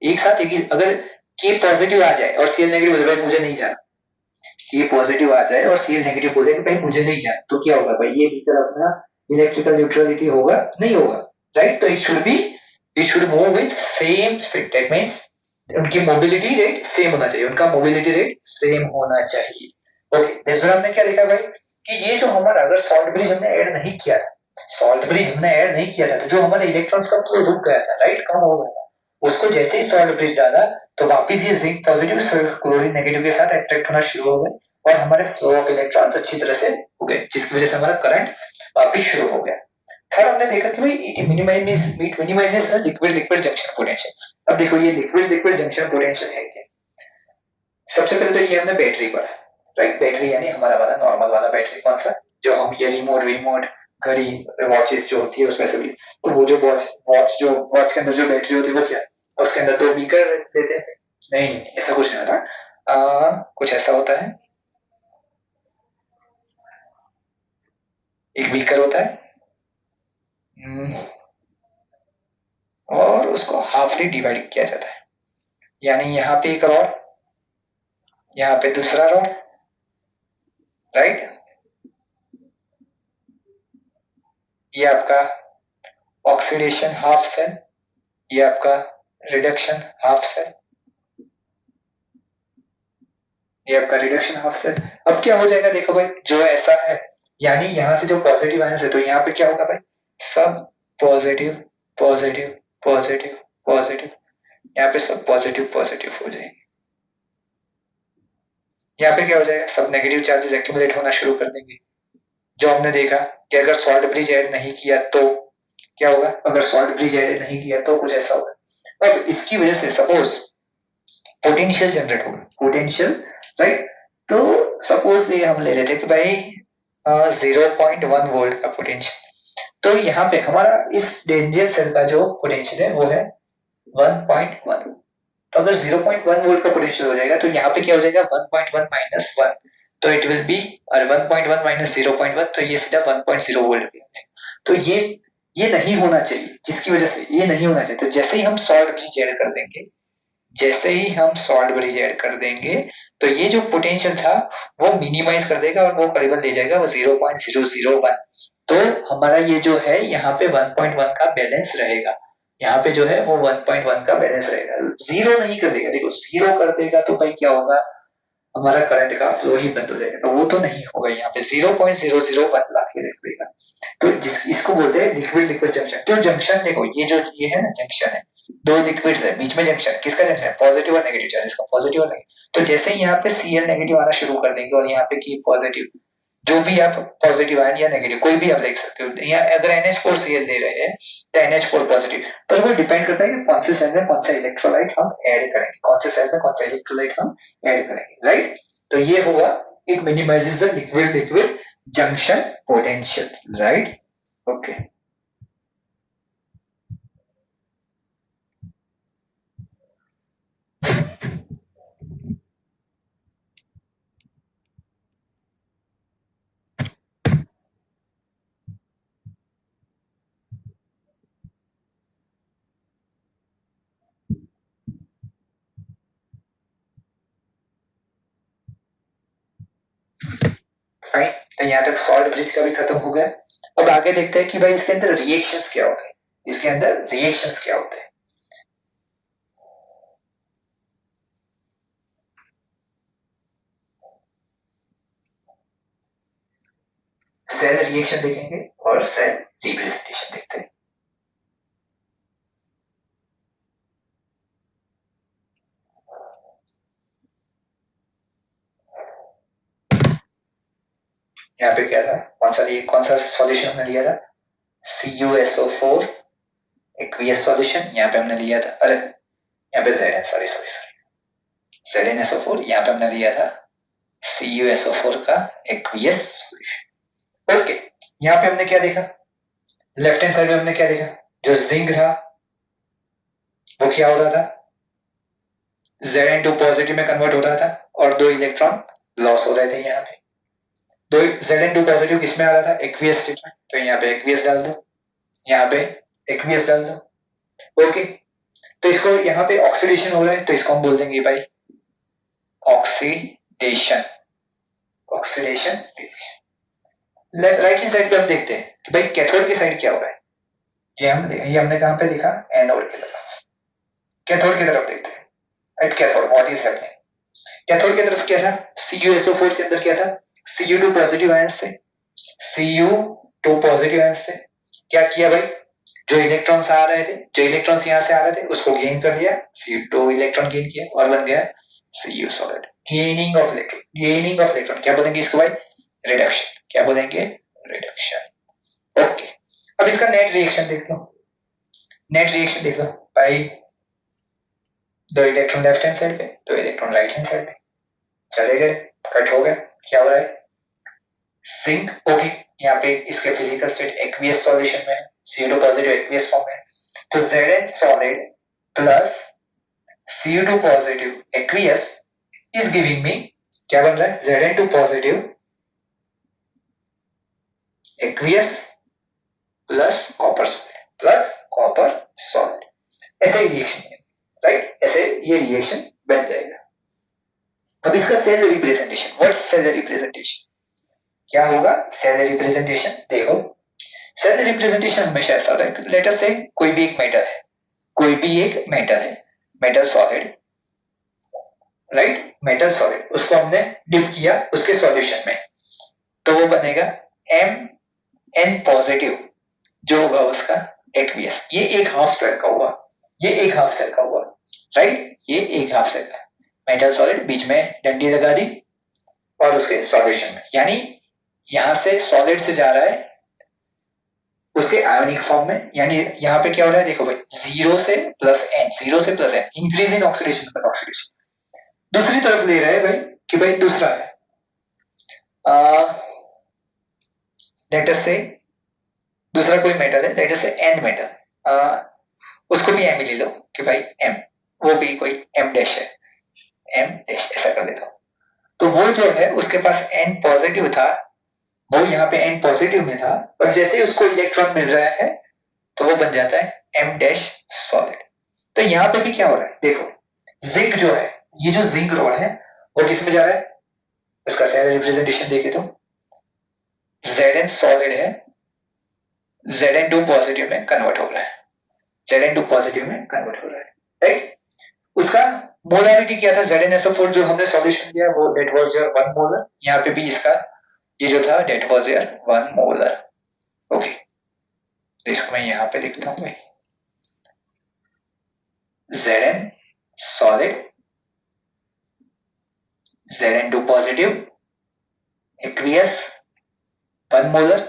एक साथ एक ही, अगर के पॉजिटिव आ जाए और सीएल नेगेटिव बोले भाई मुझे नहीं जाना, ये पॉजिटिव आ जाए और सीएल नेगेटिव बोले कि भाई मुझे नहीं जाना, तो क्या होगा भाई, ये बीकर अपना इलेक्ट्रिकल न्यूट्रलिटी होगा नहीं होगा, राइट। तो it should move with same speed, that means उनकी मोबिलिटी रेट सेम होना चाहिए, उनका मोबिलिटी रेट सेम होना चाहिए। ओके, दूसरा हमने क्या देखा भाई कि ये जो हमारा अगर सॉल्ट ब्रिज हमने ऐड नहीं किया था, सॉल्ट ब्रिज हमने ऐड नहीं किया था तो जो हमारे इलेक्ट्रॉन्स का फ्लो रुक गया था, राइट, कम हो गया था, उसको जैसे ही सॉल्ट ब्रिज डाला तो वापस ये जिंक पॉजिटिव क्लोरीन नेगेटिव के साथ अट्रैक्ट होना शुरू हो गए और हमारे फ्लो ऑफ इलेक्ट्रॉन्स अच्छी तरह से हो गए, जिसकी वजह से हमारा करंट वापस शुरू हो गया। थर्ड हमने देखा कि भाई it minimises the liquid junction potential. अब देखो ये लिक्विड जंक्शन पोटेंशियल है क्या, सबसे पहले तो ये हमने बैटरी पढ़ा, राइट, बैटरी यानी हमारा वाला नॉर्मल वाला बैटरी, कौन सा जो हम ये रिमोट घड़ी वॉचेस जो होती है उसमें से भी, तो वो जो वॉच के अंदर जो बैटरी होती है वो क्या, उसके अंदर दो बीकर देते हैं, नहीं ऐसा कुछ नहीं होता, कुछ ऐसा होता है, एक बीकर होता है और उसको हाफली डिवाइड किया जाता है, यानी यहाँ पे एक रॉड, यहाँ पे दूसरा रॉड, राइट, ये आपका ऑक्सीडेशन हाफ सेल, ये आपका रिडक्शन हाफ सेल, ये आपका रिडक्शन हाफ सेल। अब क्या हो जाएगा देखो भाई, जो ऐसा है यानी यहाँ से जो पॉजिटिव आयंस है तो यहाँ पे क्या होगा भाई, सब पॉजिटिव पॉजिटिव पॉजिटिव पॉजिटिव, यहाँ पे सब पॉजिटिव पॉजिटिव हो जाएंगे। यहाँ पे क्या हो जाएगा, सब नेगेटिव चार्जेस एक्यूमुलेट होना शुरू कर देंगे। जो हमने देखा कि अगर सॉल्ट ब्रिज ऐड नहीं किया तो क्या होगा, अगर सॉल्ट ब्रिज ऐड नहीं किया तो कुछ ऐसा होगा। अब इसकी वजह से सपोज पोटेंशियल जनरेट होगा, पोटेंशियल, राइट। तो सपोज ये हम ले लेते कि भाई 0.1 वोल्ट का पोटेंशियल, तो यहाँ पे हमारा इस डेंजर सेल का जो पोटेंशियल है वो है 1.1। तो अगर 0.1 वोल्ट का पोटेंशियल हो जाएगा तो यहाँ पे क्या हो जाएगा 1.1 माइनस 1, तो इट विल बी, और 1.1 माइनस 0.1 तो ये सीधा 1.0 वोल्ट पे है। तो ये नहीं होना चाहिए, जिसकी वजह से ये नहीं होना चाहिए। तो जैसे ही हम सॉल्ट ब्रिज ऐड कर देंगे, जैसे ही हम सॉल्ट ब्रिज ऐड कर देंगे तो ये जो पोटेंशियल था वो मिनिमाइज कर देगा और वो करीबन ले जाएगा वो 0.001। तो हमारा ये जो है यहाँ पे 1.1 का बैलेंस रहेगा, यहाँ पे जो है वो 1.1 का बैलेंस रहेगा, जीरो नहीं कर देगा। देखो जीरो कर देगा तो भाई क्या होगा, हमारा करंट का फ्लो ही बंद हो जाएगा, तो वो तो नहीं होगा। यहाँ पे 0.001 ला के रख देगा। तो इसको बोलते हैं लिक्विड लिक्विड जंक्शन। तो जंक्शन देखो ये है ना, जंक्शन है, दो लिक्विड्स है बीच में, जंक्शन किसका जंक्शन है, पॉजिटिव और नेगेटिव चार्जेस का, पॉजिटिव और नेगेटिव। तो जैसे ही यहाँ पे Cl नेगेटिव आना शुरू कर देंगे और यहाँ पे की पॉजिटिव, जो भी आप पॉजिटिव आयन या नेगेटिव कोई भी आप देख सकते हो, यहाँ अगर NH4Cl दे रहे हैं तो NH4 पॉजिटिव, पर वो डिपेंड करता है कि कौन से सेल में कौन सा इलेक्ट्रोलाइट हम ऐड करेंगे, कौन से सेल में कौन सा इलेक्ट्रोलाइट हम ऐड करेंगे, राइट। तो ये हुआ, it minimises the liquid liquid junction potential, right. Okay, fine. तो यहाँ तक सॉल्ट ब्रिज का भी खत्म हो गया। अब आगे देखते हैं कि भाई इसके अंदर रिएक्शंस क्या होते हैं, इसके अंदर रिएक्शंस क्या होते हैं। सेल रिएक्शन देखेंगे और सेल रिप्रेजेंटेशन देखते हैं। यहाँ पे क्या था, कौन सा सॉल्यूशन हमने लिया था, CuSO4 एक्वियस सॉल्यूशन, यहाँ पे हमने लिया था, अरे यहाँ पे ZnSO4, यहाँ पे हमने लिया था CuSO4 का एक्वियस सॉल्यूशन। ओके, यहाँ पे हमने क्या देखा, लेफ्ट हैंड साइड में हमने क्या देखा, जो जिंक था वो क्या हो रहा था, Zn2 पॉजिटिव में कन्वर्ट हो रहा था और 2 इलेक्ट्रॉन लॉस हो रहे थे। यहाँ पे दो Zn2 पॉजिटिव किस में आ रहा था, एक्वियस स्टेट में, तो यहाँ पे एक्वियस डाल दो, यहाँ पे एक्वियस डाल दो। ओके, तो इसको यहाँ पे ऑक्सीडेशन हो रहा है तो इसको हम बोल देंगे भाई oxidation, oxidation. Right hand side पे हम देखते हैं कि भाई कैथोड की साइड क्या हो रहा है, ये हमने कहां पे देखा, एनोड की तरफ, कैथोड की तरफ देखते हैं। Right, cathode what is happening, cathode की तरफ क्या था, CuSO4 के अंदर क्या था, Cu2 पॉजिटिव आयंस थे, Cu2 पॉजिटिव आयंस थे। क्या किया भाई, जो इलेक्ट्रॉन्स आ रहे थे, जो इलेक्ट्रॉन्स यहाँ से आ रहे थे उसको गेन कर लिया, Cu2 इलेक्ट्रॉन गेन किया और बन गया Cu solid. Gaining of electron, gaining of electron क्या बोलेंगे इसको भाई, रिडक्शन, क्या बोलेंगे, रिडक्शन। ओके, अब इसका नेट रिएक्शन देख लो, नेट रिएक्शन देख लो भाई, 2 इलेक्ट्रॉन लेफ्ट हैंड साइड पे, 2 इलेक्ट्रॉन राइट हैंड साइड पे चले गए, कट हो गए, क्या हो रहा है, सिंक। ओके, यहाँ पे इसके फिजिकल स्टेट एक्वियस सॉल्यूशन में है, Cu2 पॉजिटिव एक्वियस फॉर्म है, तो Zn solid plus Cu2 positive aqueous is giving me, क्या बन रहा है, Zn2 positive aqueous plus copper solid, ऐसे ही रिएक्शन है, राइट, ऐसे ये रिएक्शन बन जाएगा। अब इसका cell representation, what cell representation, क्या होगा सेल रिप्रेजेंटेशन, देखो सेल रिप्रेजेंटेशन हमेशा ऐसा होता है, लेट अस से कोई भी एक मेटल है, कोई भी एक मेटल है, metal solid, right, metal solid, उसको हमने डिप किया उसके सॉल्यूशन में, तो वो बनेगा Mn पॉजिटिव जो होगा उसका एक्वियस। ये एक हाफ सेल का हुआ, ये एक हाफ सेल का हुआ, राइट, ये एक हाफ सेल का मेटल सॉलिड, बीच में डंडी लगा दी और उसके सॉल्यूशन में, यानी यहां से सॉलिड से जा रहा है उसके आयोनिक फॉर्म में, यानी यहाँ पे क्या हो रहा है देखो भाई, 0 से प्लस n, 0 से plus n, increase in oxidation पर ऑक्सीडेशन। दूसरी तरफ ले रहा है भाई कि भाई दूसरा है, लेट अस से दूसरा कोई मेटल है, लेट अस से n मेटल, उसको भी m ही ले लो कि भाई m, वो भी कोई m डैश है, m डैश ऐसा कर देता हूं। तो वो जो है उसके पास n पॉजिटिव था, वो यहाँ पे n पॉजिटिव में था, और जैसे ही उसको इलेक्ट्रॉन मिल रहा है तो वो बन जाता है m डैश सॉलिड। तो यहाँ पे भी क्या हो रहा है देखो, जिंक जो है, ये जो जिंक रॉड है वो किस में जा रहा है, उसका सेल रिप्रेजेंटेशन देखे तो Zn सॉलिड है, Zn2 पॉजिटिव में कन्वर्ट हो रहा है, Zn2 पॉजिटिव में कन्वर्ट हो रहा है, राइट। उसका मोलारिटी क्या था, ZnSO4 जो हमने सॉल्यूशन दिया वो दैट वाज योर 1 मोलर, यहाँ पे भी इसका ये जो था that was your 1 molar. Okay, तो इसको मैं यहाँ पे लिखता हूँ भाई, Zn solid, Zn2 positive, aqueous 1 molar.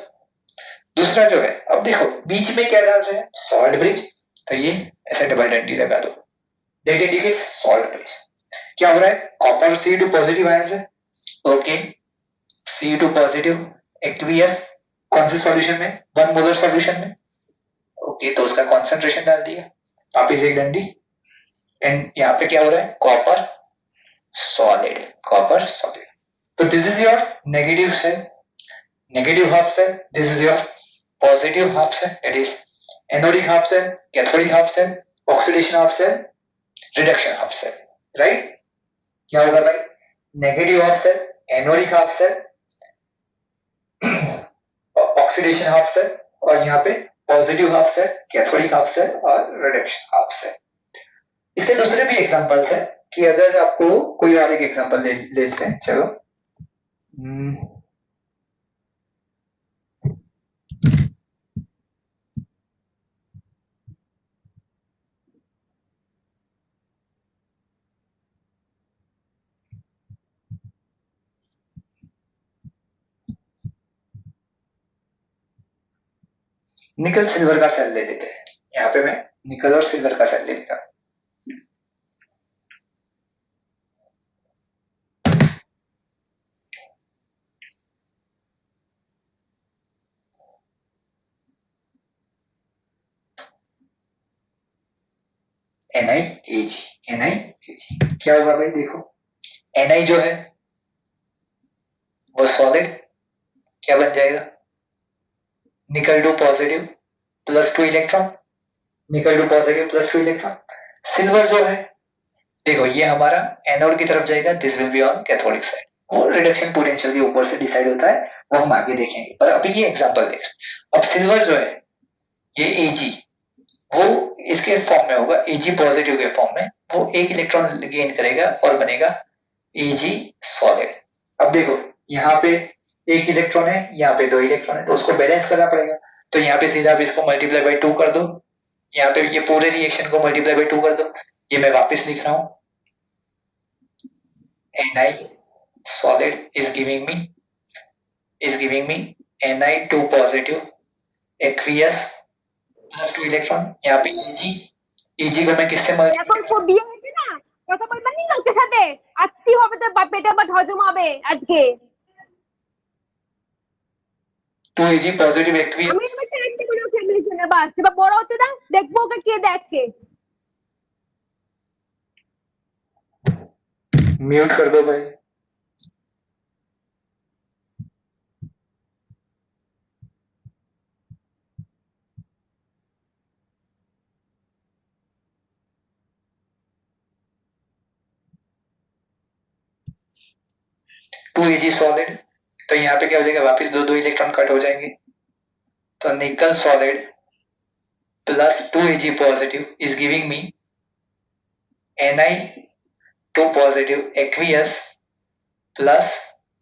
दूसरा जो है, अब देखो बीच में क्या डाल रहे हैं, सॉल्ट ब्रिज, तो ये ऐसे डबल डंडी लगा दो, दैट इंडिकेट्स सॉल्ट ब्रिज। क्या हो रहा है, कॉपर Cu2 पॉजिटिव आयंस है, ओके, Cu2 पॉजिटिव, एक्वियस, कौन से सॉल्यूशन में, 1 मोलर सॉल्यूशन में, ओके, तो उसका कॉन्सेंट्रेशन डाल दिया, वापिस एक डंडी, एंड यहाँ पे क्या हो रहा है, कॉपर सॉलिड, कॉपर सॉलिड। तो this is your negative cell, negative half cell, this is your positive half cell, that is anodic half cell, cathodic half cell, oxidation half cell, reduction half cell, right? क्या होगा भाई, negative half cell, anodic half cell, oxidation half cell, और यहाँ पे positive half cell, cathodic half cell और reduction half cell। इसके दूसरे भी एग्जांपल्स है कि अगर आपको कोई और एक एग्जांपल ले लेते हैं, चलो निकल सिल्वर का सेल ले लेते हैं, यहाँ पे मैं निकल और सिल्वर का सेल ले लेता हूँ। NiAg, NiAg क्या होगा भाई, देखो Ni जो है वो सॉलिड, क्या बन जाएगा, निकल 2 पॉजिटिव प्लस 2 इलेक्ट्रॉन, निकल 2 पॉजिटिव प्लस 2 इलेक्ट्रॉन। सिल्वर जो है देखो ये हमारा एनोड की तरफ जाएगा, this will be on cathodic side, वो रिडक्शन पोटेंशियल के ऊपर से डिसाइड होता है, वो हम आगे देखेंगे, पर अभी ये एग्जांपल देख। अब सिल्वर जो है ये Ag, वो इसके फॉर्म में होगा, Ag पॉजिटिव के फॉर्म में, वो एक इलेक्ट्रॉन गेन करेगा और बनेगा Ag सॉलिड। अब देखो यहाँ पे एक इलेक्ट्रॉन है, यहाँ पे 2 इलेक्ट्रॉन है, तो उसको बैलेंस करना पड़ेगा, तो यहाँ पे सीधा आप इसको मल्टीप्लाई बाय 2 कर दो, यहाँ पे ये पूरे रिएक्शन को मल्टीप्लाई बाय 2 कर दो, ये मैं वापस लिख रहा हूं, Ni solid is giving me Ni2 positive aqueous plus 2 electron, यहाँ पे Eg को मैं किससे मल्टीप्लाई, এখন তো বিয়ে হয়েছে না, কথা বলবেন নি লোকের সাথে, আত্মি হবে তো পেটে বাট হজম হবে আজকে। 2 Ag পজিটিভ aqueous, আমি এবার টাইম টেবিল ফ্যামিলি জন্য বাস এবার বড় হতে দাও, দেখবো ওকে কে দেখে। म्यूट कर दो भाई। टू Ag सॉलिड, तो यहाँ पे क्या हो जाएगा, वापस 2 इलेक्ट्रॉन कट हो जाएंगे, तो निकल solid plus 2 Ag positive is giving me Ni2 positive aqueous plus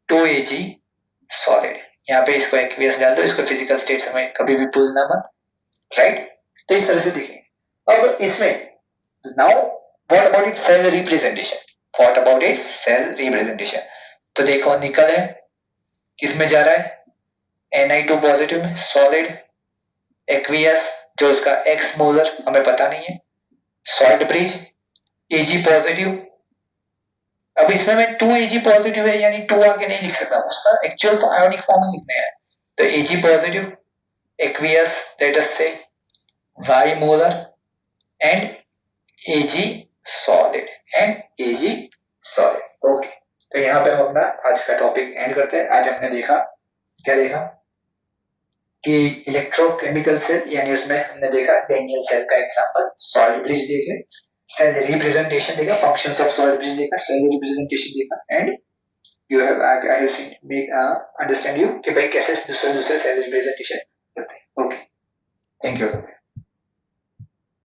2 Ag solid. यहाँ पे इसको एक्वियस डाल दो, इसको फिजिकल स्टेट में कभी भी भूलना मत, राइट। तो इस तरह से दिखेंगे। अब इसमें now what about its cell representation, what about its cell representation. तो देखो निकल है किस में जा रहा है, Na2 पॉजिटिव में सॉलिड, एक्वियस जो उसका एक्स मोलर हमें पता नहीं है, सॉल्ट ब्रिज Ag पॉजिटिव। अब इसमें मैं 2 Ag पॉजिटिव है यानी 2 आगे नहीं लिख सकता, उसका एक्चुअल आयोनिक फॉर्म में लिखना है। तो Ag positive, aqueous let us से Y molar and Ag solid okay. तो यहाँ पे हम अपना आज का टॉपिक एंड करते हैं। आज हमने देखा क्या देखा कि इलेक्ट्रोकेमिकल सेल यानी उसमें हमने देखा डेनियल सेल का एग्जांपल, सॉल्ट ब्रिज देखे, सेल रिप्रेजेंटेशन देखा, फंक्शंस ऑफ सॉल्ट ब्रिज देखा, सेल रिप्रेजेंटेशन देखा, and you have I have seen make understand you कि भाई कैसे दूसरे दूसरे सेल रिप्रेजेंटेशन करते हैं। Okay, thank you.